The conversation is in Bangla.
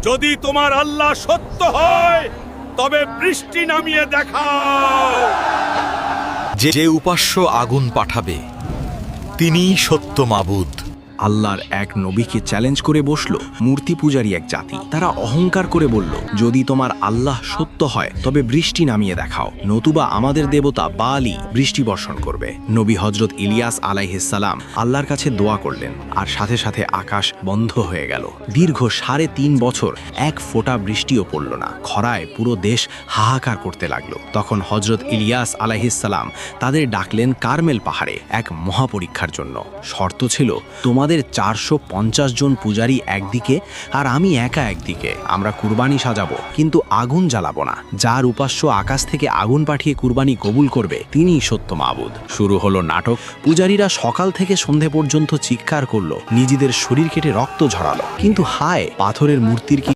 যদি তোমার আল্লাহ সত্য হয় তবে বৃষ্টি নামিয়ে দেখাও। যে উপাস্য আগুন পাঠাবে তিনিই সত্য মাবুদ। আল্লাহর এক নবীকে চ্যালেঞ্জ করে বসলো মূর্তি পূজারী এক জাতি। তারা অহংকার করে বলল, যদি তোমার আল্লাহ সত্য হয় তবে বৃষ্টি নামিয়ে দেখাও, নতুবা আমাদের দেবতা বালি বৃষ্টি বর্ষণ করবে। নবী হজরত ইলিয়াস আলাইহিসসালাম আল্লাহর কাছে দোয়া করলেন, আর সাথে সাথে আকাশ বন্ধ হয়ে গেল। দীর্ঘ 3.5 বছর এক ফোঁটা বৃষ্টিও পড়ল না। খরায় পুরো দেশ হাহাকার করতে লাগলো। তখন হজরত ইলিয়াস আলাইহিসসালাম তাদের ডাকলেন কার্মেল পাহাড়ে এক মহাপরীক্ষার জন্য। শর্ত ছিল, তোমাদের 450 জন পূজারী একদিকে আর আমি একা একদিকে। আমরা কুরবানি সাজাবো, কিন্তু আগুন জ্বালাবো না। যার উপাস্য আকাশ থেকে আগুন পাঠিয়ে কুরবানি কবুল করবে তিনিই সত্য মাবুদ। শুরু হলো নাটক। পূজারীরা সকাল থেকে সন্ধে পর্যন্ত চিৎকার করলো, নিজেদের শরীর কেটে রক্ত ঝরালো। কিন্তু হায়, পাথরের মূর্তির কি